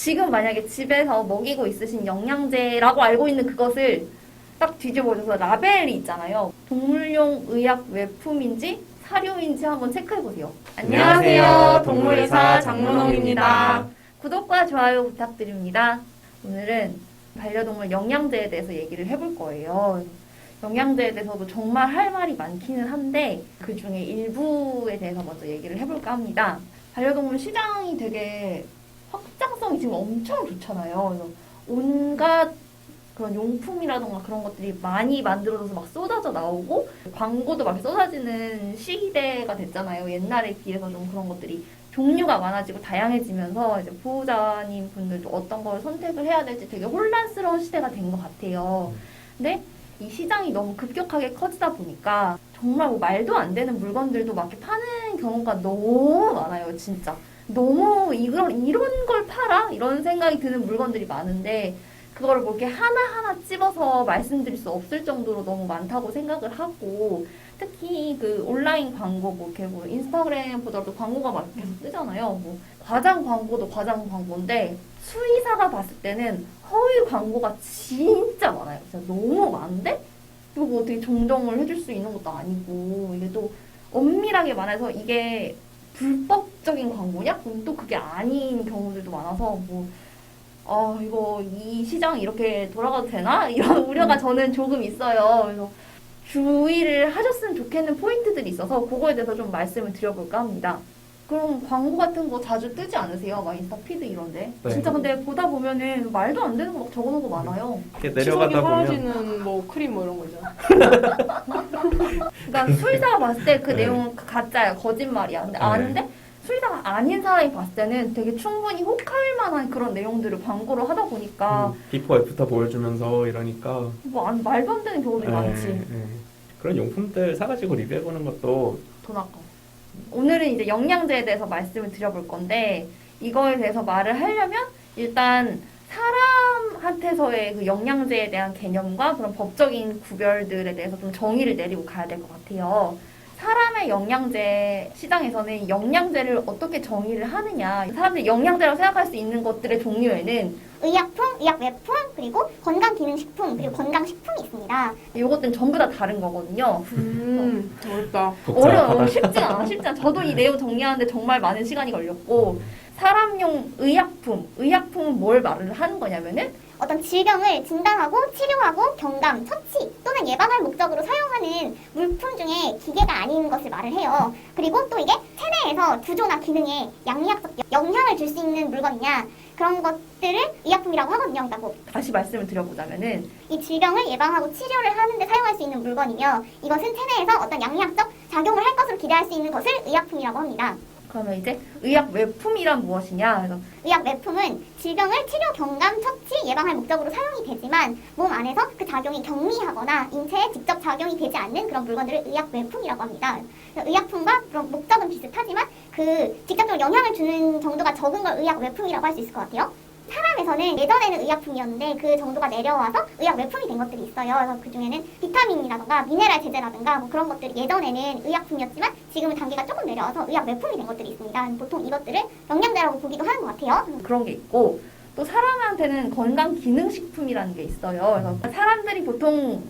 지금 만약에 집에서 먹이고 있으신 영양제라고 알고 있는 그것을 딱 뒤집어줘서 라벨이 있잖아요. 동물용 의약 외품인지 사료인지 한번 체크해보세요. 안녕하세요. 동물의사 장문홍입니다. 구독과 좋아요 부탁드립니다. 오늘은 반려동물 영양제에 대해서 얘기를 해볼 거예요. 영양제에 대해서도 정말 할 말이 많기는 한데 그 중에 일부에 대해서 먼저 얘기를 해볼까 합니다. 반려동물 시장이 되게 확장성이 지금 엄청 좋잖아요. 그래서 온갖 그런 용품이라던가 그런 것들이 많이 만들어져서 막 쏟아져 나오고 광고도 막 쏟아지는 시대가 됐잖아요. 옛날에 비해서 좀 그런 것들이 종류가 많아지고 다양해지면서 이제 보호자님 분들도 어떤 걸 선택을 해야 될지 되게 혼란스러운 시대가 된 것 같아요. 근데 이 시장이 너무 급격하게 커지다 보니까 정말 뭐 말도 안 되는 물건들도 막 이렇게 파는 경우가 너무 많아요, 진짜. 너무 이런 걸 팔아? 이런 생각이 드는 물건들이 많은데 그거를 뭐 이렇게 하나하나 찝어서 말씀드릴 수 없을 정도로 너무 많다고 생각을 하고 특히 그 온라인 광고 뭐 이렇게 뭐 인스타그램보다도 광고가 막 계속 뜨잖아요. 뭐 과장 광고도 과장 광고인데 수의사가 봤을 때는 허위 광고가 진짜 많아요. 진짜 너무 많은데 이거 뭐 어떻게 정정을 해줄 수 있는 것도 아니고 이게 또 엄밀하게 말해서 이게 불법적인 광고냐? 그럼 또 그게 아닌 경우들도 많아서 이거 이 시장 이렇게 돌아가도 되나? 이런 우려가 저는 조금 있어요. 그래서 주의를 하셨으면 좋겠는 포인트들이 있어서 그거에 대해서 좀 말씀을 드려볼까 합니다. 그럼 광고 같은 거 자주 뜨지 않으세요? 막 인스타 피드 이런데. 네. 진짜 근데 보다 보면은 말도 안 되는 거 막 적어놓은 거 많아요. 이렇게 치석이 내려가다 보면 사라지는 뭐 크림 뭐 이런 거 있잖아. 그러니까 수의사가 봤을 때 그 네. 내용은 가짜야, 거짓말이야. 근데 네. 아는데 수의사가 아닌 사람이 봤을 때는 되게 충분히 혹할 만한 그런 내용들을 광고를 하다 보니까 비포 애프터 보여주면서 이러니까 말도 안 되는 경우들이 많지. 그런 용품들 사가지고 리뷰해보는 것도 돈 아까워. 오늘은 이제 영양제에 대해서 말씀을 드려볼 건데 이거에 대해서 말을 하려면 일단 사람한테서의 그 영양제에 대한 개념과 그런 법적인 구별들에 대해서 좀 정의를 내리고 가야 될 것 같아요. 사람의 영양제 시장에서는 영양제를 어떻게 정의를 하느냐. 사람들이 영양제라고 생각할 수 있는 것들의 종류에는 의약품, 의약외품, 그리고 건강기능식품, 그리고 건강식품이 있습니다. 이것들은 전부 다 다른 거거든요. 어렵다. 어려워요. 쉽지 않아. 저도 이 내용 정리하는데 정말 많은 시간이 걸렸고 사람용 의약품은 뭘 말을 하는 거냐면은 어떤 질병을 진단하고 치료하고 경감, 처치 또는 예방할 목적으로 사용하는 물품 중에 기계가 아닌 것을 말을 해요. 그리고 또 이게 체내에서 구조나 기능에 양리학적 영향을 줄 수 있는 물건이냐 그런 것들을 의약품이라고 하거든요. 그러니까 다시 말씀을 드려보자면은 이 질병을 예방하고 치료를 하는데 사용할 수 있는 물건이며 이것은 체내에서 어떤 양리학적 작용을 할 것으로 기대할 수 있는 것을 의약품이라고 합니다. 그러면 이제 의약 외품이란 무엇이냐? 그래서 의약 외품은 질병을 치료, 경감, 처치, 예방할 목적으로 사용이 되지만 몸 안에서 그 작용이 경미하거나 인체에 직접 작용이 되지 않는 그런 물건들을 의약 외품이라고 합니다. 의약품과 그런 목적은 비슷하지만 그 직접적으로 영향을 주는 정도가 적은 걸 의약 외품이라고 할 수 있을 것 같아요. 사람에서는 예전에는 의약품이었는데 그 정도가 내려와서 의약 외품이 된 것들이 있어요. 그래서 그 중에는 비타민이라던가 미네랄 제제라던가 뭐 그런 것들이 예전에는 의약품이었지만 지금은 단계가 조금 내려와서 의약 외품이 된 것들이 있습니다. 보통 이것들을 영양제라고 보기도 하는 것 같아요. 그런 게 있고 또 사람한테는 건강기능식품이라는 게 있어요. 그래서 사람들이 보통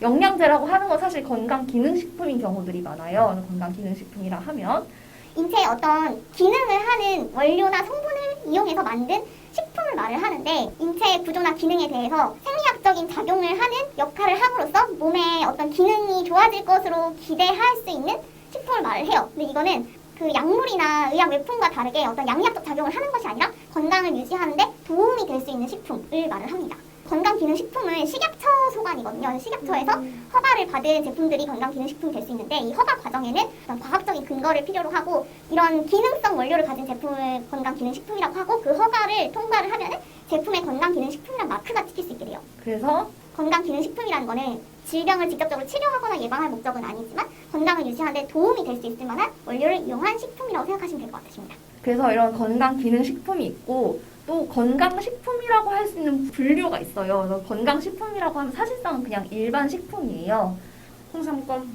영양제라고 하는 건 사실 건강기능식품인 경우들이 많아요. 그래서 건강기능식품이라 하면 인체의 어떤 기능을 하는 원료나 성분을 이용해서 만든 식품을 말을 하는데 인체의 구조나 기능에 대해서 생리학적인 작용을 하는 역할을 함으로써 몸의 어떤 기능이 좋아질 것으로 기대할 수 있는 식품을 말을 해요. 근데 이거는 그 약물이나 의약 외품과 다르게 어떤 양리학적 작용을 하는 것이 아니라 건강을 유지하는데 도움이 될 수 있는 식품을 말을 합니다. 건강기능식품은 식약처 소관이거든요. 식약처에서 허가를 받은 제품들이 건강기능식품이 될 수 있는데 이 허가 과정에는 어떤 과학적인 근거를 필요로 하고 이런 기능성 원료를 가진 제품을 건강기능식품이라고 하고 그 허가를 통과를 하면 제품의 건강기능식품이라는 마크가 찍힐 수 있게 돼요. 그래서 건강기능식품이라는 거는 질병을 직접적으로 치료하거나 예방할 목적은 아니지만 건강을 유지하는 데 도움이 될 수 있을 만한 원료를 이용한 식품이라고 생각하시면 될 것 같으십니다. 그래서 이런 건강기능식품이 있고 또 건강식품이라고 할 수 있는 분류가 있어요. 그래서 건강식품이라고 하면 사실상 그냥 일반 식품이에요. 홍삼껌.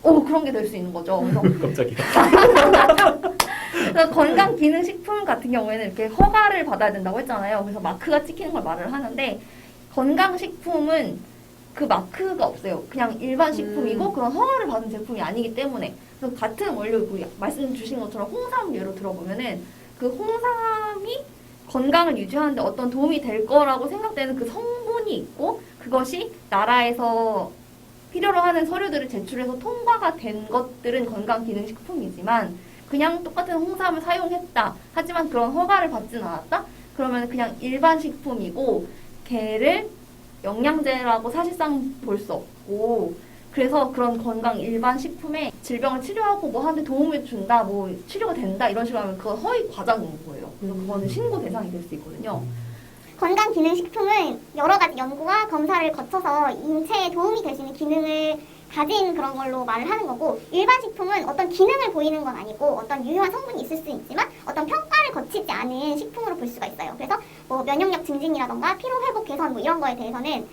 그런 게 될 수 있는 거죠. 그래서 깜짝이야. 그래서 건강기능식품 같은 경우에는 이렇게 허가를 받아야 된다고 했잖아요. 그래서 마크가 찍히는 걸 말을 하는데 건강식품은 그 마크가 없어요. 그냥 일반 식품이고 그런 허가를 받은 제품이 아니기 때문에 그래서 같은 원료 우리 말씀 주신 것처럼 홍삼 예로 들어보면은 그 홍삼이 건강을 유지하는데 어떤 도움이 될 거라고 생각되는 그 성분이 있고 그것이 나라에서 필요로 하는 서류들을 제출해서 통과가 된 것들은 건강기능식품이지만 그냥 똑같은 홍삼을 사용했다. 하지만 그런 허가를 받지는 않았다? 그러면 그냥 일반 식품이고 걔를 영양제라고 사실상 볼 수 없고 그래서 그런 건강 일반 식품에 질병을 치료하고 뭐 하는데 도움을 준다, 뭐 치료가 된다 이런 식으로 하면 그건 허위 과장인 거예요. 그래서 그거는 신고 대상이 될 수 있거든요. 건강기능식품은 여러 가지 연구와 검사를 거쳐서 인체에 도움이 될 수 있는 기능을 가진 그런 걸로 말을 하는 거고 일반 식품은 어떤 기능을 보이는 건 아니고 어떤 유효한 성분이 있을 수 있지만 어떤 평가를 거치지 않은 식품으로 볼 수가 있어요. 그래서 뭐 면역력 증진이라던가 피로회복 개선 뭐 이런 거에 대해서는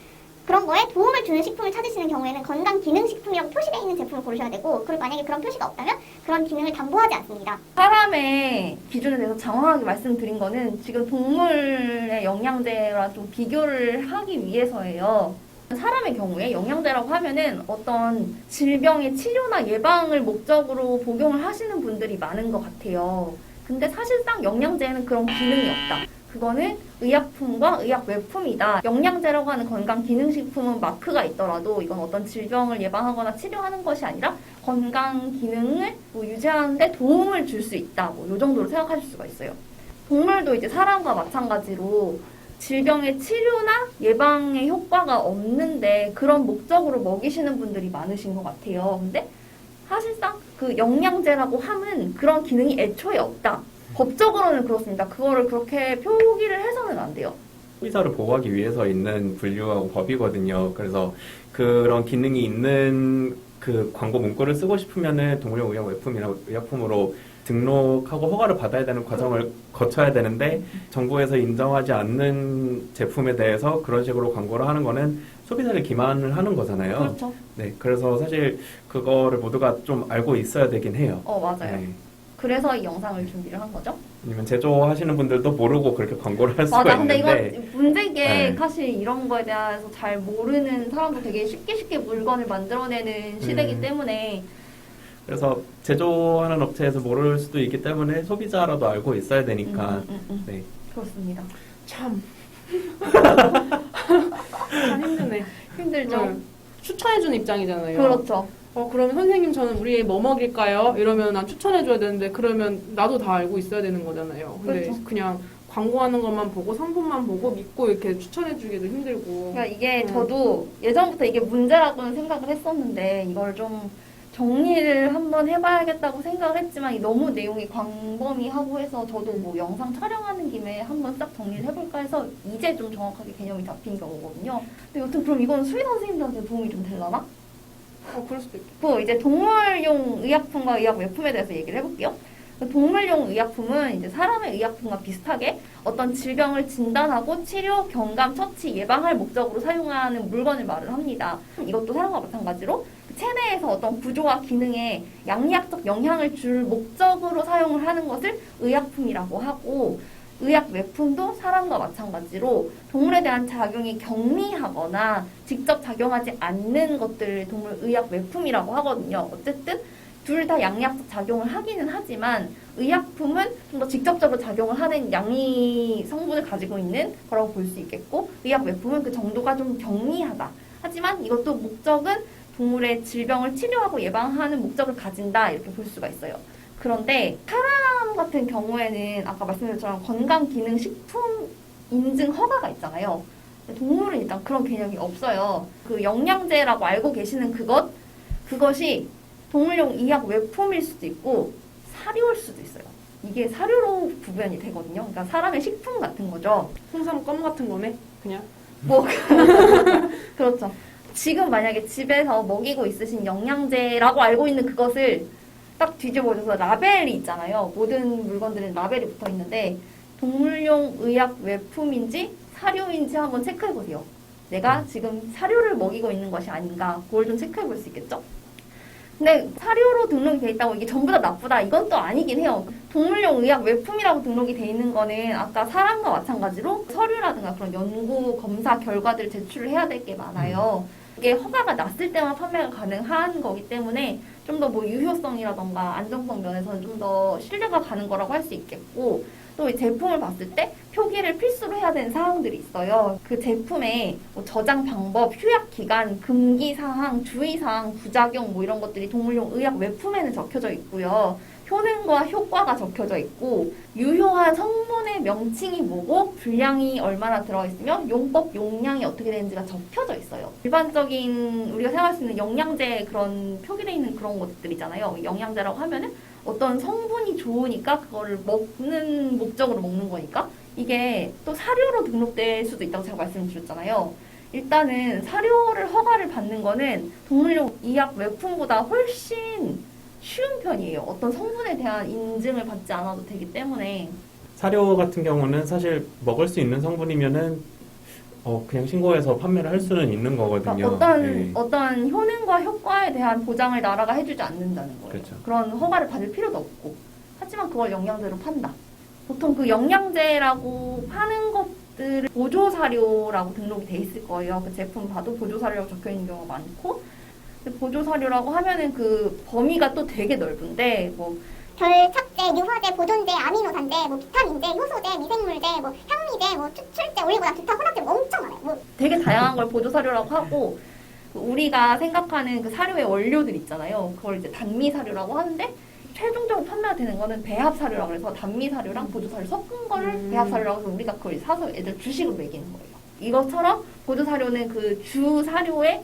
그런 거에 도움을 주는 식품을 찾으시는 경우에는 건강기능식품이라고 표시되어 있는 제품을 고르셔야 되고 그리고 만약에 그런 표시가 없다면 그런 기능을 담보하지 않습니다. 사람의 기준에 대해서 장황하게 말씀드린 거는 지금 동물의 영양제랑 좀 비교를 하기 위해서예요. 사람의 경우에 영양제라고 하면은 어떤 질병의 치료나 예방을 목적으로 복용을 하시는 분들이 많은 것 같아요. 근데 사실상 영양제에는 그런 기능이 없다. 그거는 의약품과 의약 외품이다. 영양제라고 하는 건강기능식품은 마크가 있더라도 이건 어떤 질병을 예방하거나 치료하는 것이 아니라 건강 기능을 뭐 유지하는 데 도움을 줄 수 있다. 뭐 이 정도로 생각하실 수가 있어요. 동물도 이제 사람과 마찬가지로 질병의 치료나 예방의 효과가 없는데 그런 목적으로 먹이시는 분들이 많으신 것 같아요. 근데 사실상 그 영양제라고 함은 그런 기능이 애초에 없다. 법적으로는 그렇습니다. 그거를 그렇게 표기를 해서는 안 돼요. 소비자를 보호하기 위해서 있는 분류하고 법이거든요. 그래서 그런 기능이 있는 그 광고 문구를 쓰고 싶으면은 동물용 의약 외품이나 의약품으로 등록하고 허가를 받아야 되는 과정을 거쳐야 되는데 정부에서 인정하지 않는 제품에 대해서 그런 식으로 광고를 하는 거는 소비자를 기만을 하는 거잖아요. 그렇죠. 네, 그래서 사실 그거를 모두가 좀 알고 있어야 되긴 해요. 맞아요. 네. 그래서 이 영상을 준비를 한 거죠. 아니면 제조하시는 분들도 모르고 그렇게 광고를 할 수가 맞아. 근데 있는데 이거 문제게 네. 사실 이런 거에 대해서 잘 모르는 사람도 되게 쉽게 물건을 만들어내는 시대이기 때문에 그래서 제조하는 업체에서 모를 수도 있기 때문에 소비자라도 알고 있어야 되니까 네. 그렇습니다. 참. 참 힘드네. 힘들죠. 추천해주는 입장이잖아요. 그렇죠. 그러면 선생님 저는 우리 애 뭐 먹일까요? 이러면 난 추천해줘야 되는데 그러면 나도 다 알고 있어야 되는 거잖아요. 근데 그렇죠. 그냥 광고하는 것만 보고 성분만 보고 믿고 이렇게 추천해주기도 힘들고. 그러니까 이게 저도 예전부터 이게 문제라고는 생각을 했었는데 이걸 좀 정리를 한번 해봐야겠다고 생각을 했지만 너무 내용이 광범위하고 해서 저도 뭐 영상 촬영하는 김에 한번 싹 정리를 해볼까 해서 이제 좀 정확하게 개념이 잡힌 경우거든요. 근데 여튼 그럼 이건 수의 선생님들한테 도움이 좀 되려나? 그럴 수도 있겠다. 또 이제 동물용 의약품과 의약 외품에 대해서 얘기를 해볼게요. 동물용 의약품은 이제 사람의 의약품과 비슷하게 어떤 질병을 진단하고 치료, 경감, 처치, 예방할 목적으로 사용하는 물건을 말을 합니다. 이것도 사람과 마찬가지로 체내에서 어떤 구조와 기능에 양리학적 영향을 줄 목적으로 사용을 하는 것을 의약품이라고 하고 의약 외품도 사람과 마찬가지로 동물에 대한 작용이 경미하거나 직접 작용하지 않는 것들을 동물 의약 외품이라고 하거든요. 어쨌든 둘 다 양리학적 작용을 하기는 하지만 의약품은 좀 더 직접적으로 작용을 하는 양리 성분을 가지고 있는 거라고 볼 수 있겠고 의약 외품은 그 정도가 좀 경미하다. 하지만 이것도 목적은 동물의 질병을 치료하고 예방하는 목적을 가진다 이렇게 볼 수가 있어요. 그런데 사람 같은 경우에는 아까 말씀드린 것처럼 건강기능식품 인증 허가가 있잖아요. 동물은 일단 그런 개념이 없어요. 그 영양제라고 알고 계시는 그것이 동물용 의약 외품일 수도 있고 사료일 수도 있어요. 이게 사료로 구분이 되거든요. 그러니까 사람의 식품 같은 거죠. 홍삼 껌 같은 거네, 그냥. 뭐 그렇죠. 지금 만약에 집에서 먹이고 있으신 영양제라고 알고 있는 그것을 딱 뒤집어져서 라벨이 있잖아요. 모든 물건들은 라벨이 붙어 있는데 동물용 의약 외품인지 사료인지 한번 체크해 보세요. 내가 지금 사료를 먹이고 있는 것이 아닌가 그걸 좀 체크해 볼 수 있겠죠? 근데 사료로 등록이 돼 있다고 이게 전부 다 나쁘다 이건 또 아니긴 해요. 동물용 의약 외품이라고 등록이 돼 있는 거는 아까 사람과 마찬가지로 서류라든가 그런 연구 검사 결과들을 제출을 해야 될 게 많아요. 이게 허가가 났을 때만 판매가 가능한 거기 때문에 좀 더 뭐 유효성이라던가 안정성 면에서는 좀 더 신뢰가 가는 거라고 할 수 있겠고, 또 이 제품을 봤을 때 표기를 필수로 해야 되는 사항들이 있어요. 그 제품에 뭐 저장 방법, 휴약 기간, 금기 사항, 주의 사항, 부작용 뭐 이런 것들이 동물용 의약 외품에는 적혀져 있고요. 효능과 효과가 적혀져 있고, 유효한 성분의 명칭이 뭐고 분량이 얼마나 들어있으며 용법, 용량이 어떻게 되는지가 적혀져 있어요. 일반적인 우리가 생각할 수 있는 영양제 그런 표기되어 있는 그런 것들이잖아요. 영양제라고 하면은 어떤 성분이 좋으니까 그거를 먹는 목적으로 먹는 거니까 이게 또 사료로 등록될 수도 있다고 제가 말씀드렸잖아요. 일단은 사료를 허가를 받는 거는 동물용 의약 외품보다 훨씬 쉬운 편이에요. 어떤 성분에 대한 인증을 받지 않아도 되기 때문에. 사료 같은 경우는 사실 먹을 수 있는 성분이면은 그냥 신고해서 판매를 할 수는 있는 거거든요. 그러니까 네. 어떤 효능과 효과에 대한 보장을 나라가 해주지 않는다는 거예요. 그렇죠. 그런 허가를 받을 필요도 없고. 하지만 그걸 영양제로 판다. 보통 그 영양제라고 파는 것들을 보조사료라고 등록이 돼 있을 거예요. 그 제품 봐도 보조사료라고 적혀 있는 경우가 많고, 보조사료라고 하면은 그 범위가 또 되게 넓은데, 뭐 결착제, 유화제, 보존제, 아미노산제, 뭐 비타민제, 효소제, 미생물제, 뭐 향미제, 뭐 추출제, 올리고당, 기타 혼합제 엄청 많아요. 뭐 되게 다양한 걸 보조사료라고 하고, 우리가 생각하는 그 사료의 원료들 있잖아요. 그걸 이제 단미사료라고 하는데, 최종적으로 판매가 되는 거는 배합사료라고 해서 단미사료랑 보조사료 섞은 거를 배합사료라고 해서 우리가 그걸 사서 애들 주식으로 먹이는 거예요. 이것처럼 보조사료는 그 주사료에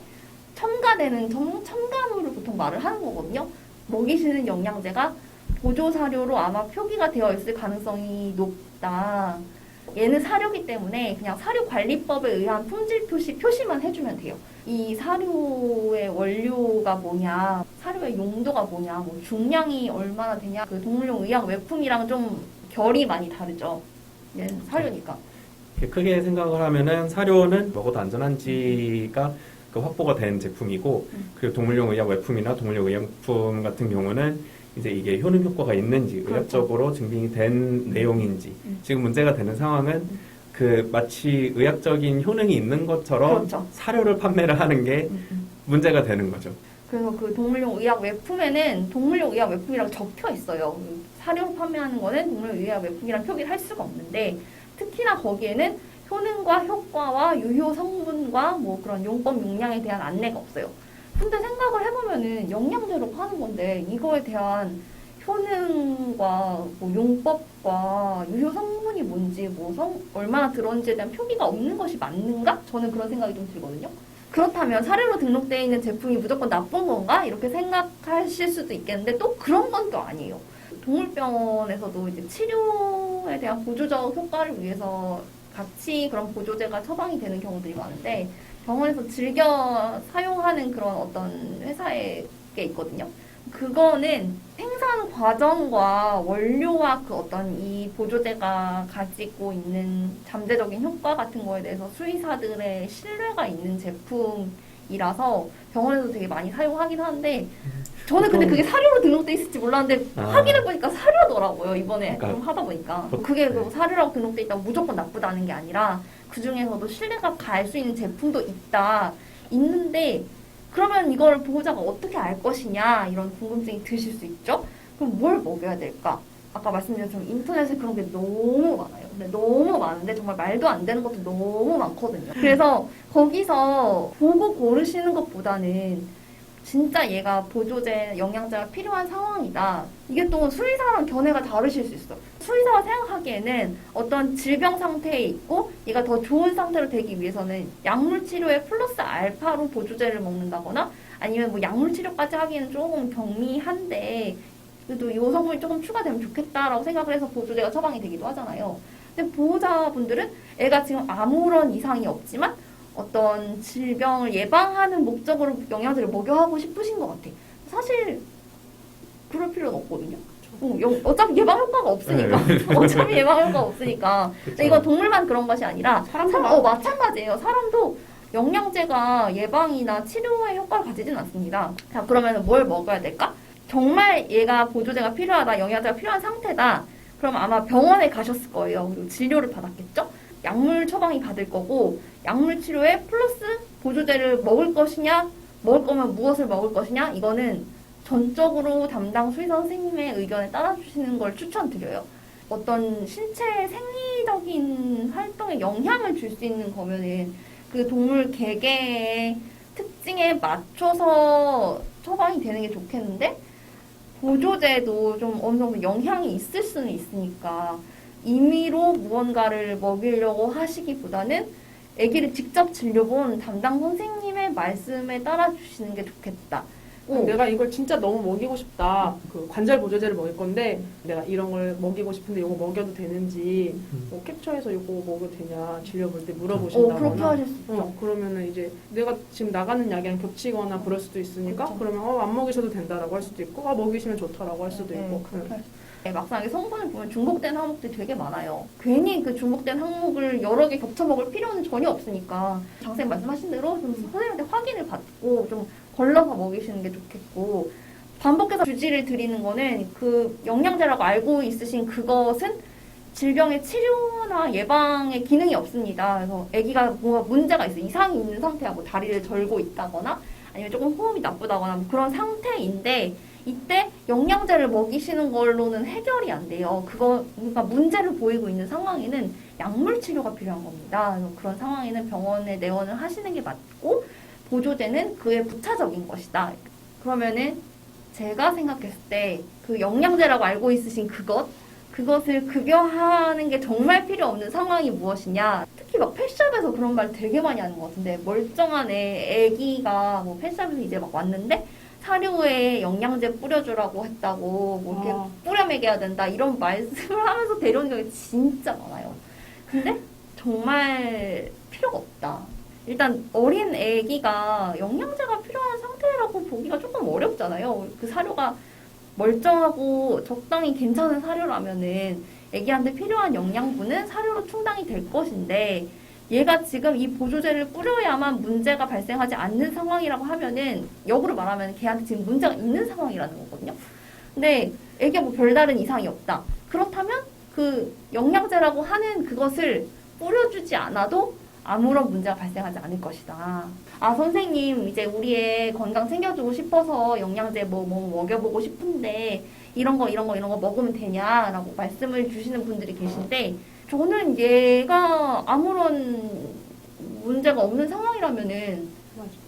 첨가되는 첨가물을 보통 말을 하는 거거든요. 먹이시는 영양제가 보조사료로 아마 표기가 되어 있을 가능성이 높다. 얘는 사료기 때문에 그냥 사료관리법에 의한 품질 표시만 해주면 돼요. 이 사료의 원료가 뭐냐, 사료의 용도가 뭐냐, 뭐 중량이 얼마나 되냐, 그 동물용 의약 외품이랑 좀 결이 많이 다르죠. 얘는 사료니까. 이렇게 크게 생각을 하면은 사료는 먹어도 안전한지가 그 확보가 된 제품이고, 그리고 동물용 의약 외품이나 동물용 의약품 같은 경우는 이제 이게 효능 효과가 있는지, 그렇죠. 의학적으로 증빙이 된 내용인지. 지금 문제가 되는 상황은 그 마치 의학적인 효능이 있는 것처럼 그렇죠. 사료를 판매를 하는 게 문제가 되는 거죠. 그래서 그 동물용 의약 외품에는 동물용 의약 외품이라고 적혀 있어요. 사료로 판매하는 거는 동물용 의약 외품이랑 표기를 할 수가 없는데, 특히나 거기에는 효능과 효과와 유효 성분과 뭐 그런 용법 용량에 대한 안내가 없어요. 근데 생각을 해보면은 영양제로 파는 건데 이거에 대한 효능과 뭐 용법과 유효 성분이 뭔지 뭐 얼마나 들었는지에 대한 표기가 없는 것이 맞는가? 저는 그런 생각이 좀 들거든요. 그렇다면 사료로 등록되어 있는 제품이 무조건 나쁜 건가? 이렇게 생각하실 수도 있겠는데 또 그런 건 또 아니에요. 동물병원에서도 이제 치료에 대한 보조적 효과를 위해서 같이 그런 보조제가 처방이 되는 경우들이 많은데, 병원에서 즐겨 사용하는 그런 어떤 회사에 게 있거든요. 그거는 생산 과정과 원료와 그 어떤 이 보조제가 가지고 있는 잠재적인 효과 같은 거에 대해서 수의사들의 신뢰가 있는 제품이라서 병원에서 되게 많이 사용하긴 하는데, 저는 근데 그게 사료로 등록돼 있을지 몰랐는데 확인해보니까 사료더라고요. 이번에 그러니까 좀 하다 보니까. 그게 네. 사료라고 등록돼 있다고 무조건 나쁘다는 게 아니라 그 중에서도 신뢰가 갈 수 있는 제품도 있는데, 그러면 이걸 보호자가 어떻게 알 것이냐 이런 궁금증이 드실 수 있죠. 그럼 뭘 먹여야 될까? 아까 말씀드린 것처럼 인터넷에 그런 게 너무 많아요. 근데 너무 많은데 정말 말도 안 되는 것도 너무 많거든요. 그래서 거기서 보고 고르시는 것보다는 진짜 얘가 보조제, 영양제가 필요한 상황이다. 이게 또 수의사랑 견해가 다르실 수 있어요. 수의사가 생각하기에는 어떤 질병 상태에 있고 얘가 더 좋은 상태로 되기 위해서는 약물 치료에 플러스 알파로 보조제를 먹는다거나 아니면 뭐 약물 치료까지 하기에는 조금 경미한데 그래도 이 성분이 조금 추가되면 좋겠다라고 생각을 해서 보조제가 처방이 되기도 하잖아요. 근데 보호자분들은 애가 지금 아무런 이상이 없지만 어떤 질병을 예방하는 목적으로 영양제를 먹여하고 싶으신 것 같아. 사실 그럴 필요는 없거든요. 어차피 예방 효과가 없으니까. 어차피 예방 효과가 없으니까. 근데 이건 동물만 그런 것이 아니라 사람도 마찬가지예요. 사람도 영양제가 예방이나 치료에 효과를 가지진 않습니다. 자, 그러면 뭘 먹어야 될까? 정말 얘가 보조제가 필요하다, 영양제가 필요한 상태다. 그럼 아마 병원에 가셨을 거예요. 그리고 진료를 받았겠죠? 약물 처방이 받을 거고, 약물 치료에 플러스 보조제를 먹을 것이냐, 먹을 거면 무엇을 먹을 것이냐, 이거는 전적으로 담당 수의사 선생님의 의견에 따라주시는 걸 추천드려요. 어떤 신체 생리적인 활동에 영향을 줄 수 있는 거면은 그 동물 개개의 특징에 맞춰서 처방이 되는 게 좋겠는데, 보조제도 좀 어느 정도 영향이 있을 수는 있으니까 임의로 무언가를 먹이려고 하시기보다는 아기를 직접 진료본 담당 선생님의 말씀에 따라주시는 게 좋겠다. 내가 이걸 진짜 너무 먹이고 싶다. 그 관절 보조제를 먹일 건데 내가 이런 걸 먹이고 싶은데 이거 먹여도 되는지 뭐 캡처해서 이거 먹여도 되냐 진료 볼 때 물어보신다거나. 그렇게 하실 수 있죠. 그러면은 이제 내가 지금 나가는 약이랑 겹치거나 그럴 수도 있으니까 그쵸. 그러면 안 먹이셔도 된다라고 할 수도 있고 먹이시면 좋다라고 할 수도 있고. 그렇게 할 수 있어요. 막상 이 성분을 보면 중복된 항목들이 되게 많아요. 괜히 그 중복된 항목을 여러 개 겹쳐 먹을 필요는 전혀 없으니까 장생님 말씀하신 대로 좀 선생님한테 확인을 받고 좀 걸러서 먹이시는 게 좋겠고, 반복해서 주지를 드리는 거는 그 영양제라고 알고 있으신 그것은 질병의 치료나 예방에 기능이 없습니다. 그래서 아기가 뭔가 문제가 있어, 이상이 있는 상태야, 뭐 다리를 절고 있다거나 아니면 조금 호흡이 나쁘다거나 뭐 그런 상태인데, 이때 영양제를 먹이시는 걸로는 해결이 안 돼요. 그러니까 문제를 보이고 있는 상황에는 약물 치료가 필요한 겁니다. 그래서 그런 상황에는 병원에 내원을 하시는 게 맞고, 보조제는 그의 부차적인 것이다. 그러면은 제가 생각했을 때 그 영양제라고 알고 있으신 그것을 급여하는 게 정말 필요 없는 상황이 무엇이냐. 특히 막 펫샵에서 그런 말 되게 많이 하는 것 같은데, 멀쩡한 애기가 뭐 펫샵에서 이제 막 왔는데 사료에 영양제 뿌려주라고 했다고, 뭐 이렇게 뿌려 먹여야 된다, 이런 말씀을 하면서 데려오는 경우가 진짜 많아요. 근데 정말 필요가 없다. 일단 어린 애기가 영양제가 필요한 상태라고 보기가 조금 어렵잖아요. 그 사료가 멀쩡하고 적당히 괜찮은 사료라면은 애기한테 필요한 영양분은 사료로 충당이 될 것인데, 얘가 지금 이 보조제를 뿌려야만 문제가 발생하지 않는 상황이라고 하면은 역으로 말하면 걔한테 지금 문제가 있는 상황이라는 거거든요. 근데 애기가 뭐 별다른 이상이 없다. 그렇다면 그 영양제라고 하는 그것을 뿌려주지 않아도 아무런 문제가 발생하지 않을 것이다. 아, 선생님, 이제 우리 애 건강 챙겨주고 싶어서 영양제 뭐 먹여보고 싶은데 이런 거 먹으면 되냐라고 말씀을 주시는 분들이 계신데, 저는 얘가 아무런 문제가 없는 상황이라면은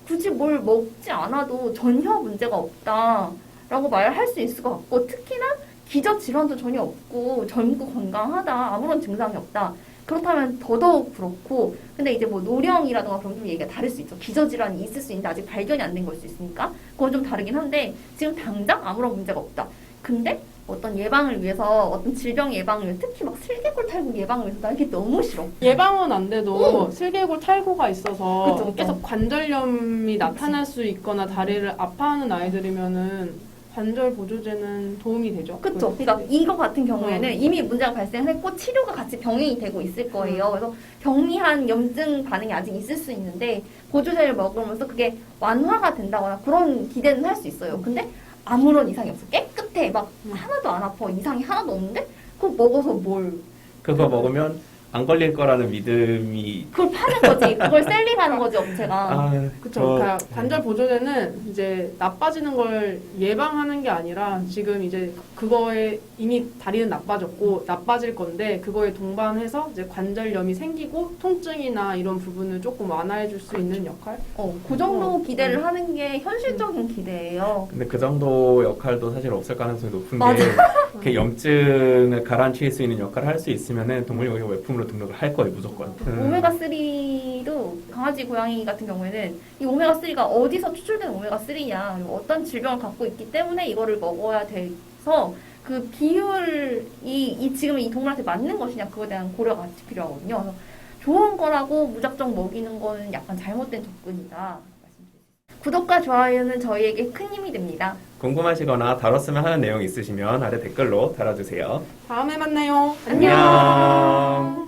굳이 뭘 먹지 않아도 전혀 문제가 없다라고 말할 수 있을 것 같고, 특히나 기저 질환도 전혀 없고 젊고 건강하다, 아무런 증상이 없다. 그렇다면 더더욱 그렇고, 근데 이제 뭐 노령이라든가 그런 좀 얘기가 다를 수 있죠. 기저질환이 있을 수 있는데 아직 발견이 안 된 걸 수 있으니까 그건 좀 다르긴 한데, 지금 당장 아무런 문제가 없다. 근데 어떤 예방을 위해서, 어떤 질병 예방을 위해서, 특히 막 슬개골 탈구 예방을 위해서 나 이게 너무 싫어. 예방은 안 돼도 슬개골 탈구가 있어서 그쵸. 계속 관절염이 나타날 수 있거나 다리를 아파하는 아이들이면은 관절 보조제는 도움이 되죠. 그쵸. 그러니까 이거 같은 경우에는 이미 문제가 발생했고 치료가 같이 병행이 되고 있을 거예요. 그래서 경미한 염증 반응이 아직 있을 수 있는데 보조제를 먹으면서 그게 완화가 된다거나 그런 기대는 할 수 있어요. 근데 아무런 이상이 없어. 깨끗해. 막 하나도 안 아파. 이상이 하나도 없는데 그거 먹어서 뭘. 그거 먹으면 안 걸릴 거라는 믿음이. 그걸 파는 거지. 그걸 셀링하는 거지, 업체가. 그쵸. 그러니까 관절 보조제는 이제 나빠지는 걸 예방하는 게 아니라 지금 이제 그거에 이미 다리는 나빠졌고 나빠질 건데 그거에 동반해서 이제 관절염이 생기고 통증이나 이런 부분을 조금 완화해 줄 수 있는 역할? 그 정도 기대를 하는 게 현실적인 기대예요. 근데 그 정도 역할도 사실 없을 가능성이 높은 맞아. 게, 그 염증을 가라앉힐 수 있는 역할을 할 수 있으면은 동물용의 외품으로 등록을 할 거예요, 무조건. 오메가3도 강아지, 고양이 같은 경우에는 이 오메가3가 어디서 추출된 오메가3냐, 어떤 질병을 갖고 있기 때문에 이거를 먹어야 돼서 그 비율이 지금 이 동물한테 맞는 것이냐, 그거에 대한 고려가 같이 필요하거든요. 그래서 좋은 거라고 무작정 먹이는 거는 약간 잘못된 접근이다. 구독과 좋아요는 저희에게 큰 힘이 됩니다. 궁금하시거나 다뤘으면 하는 내용 있으시면 아래 댓글로 달아주세요. 다음에 만나요. 안녕.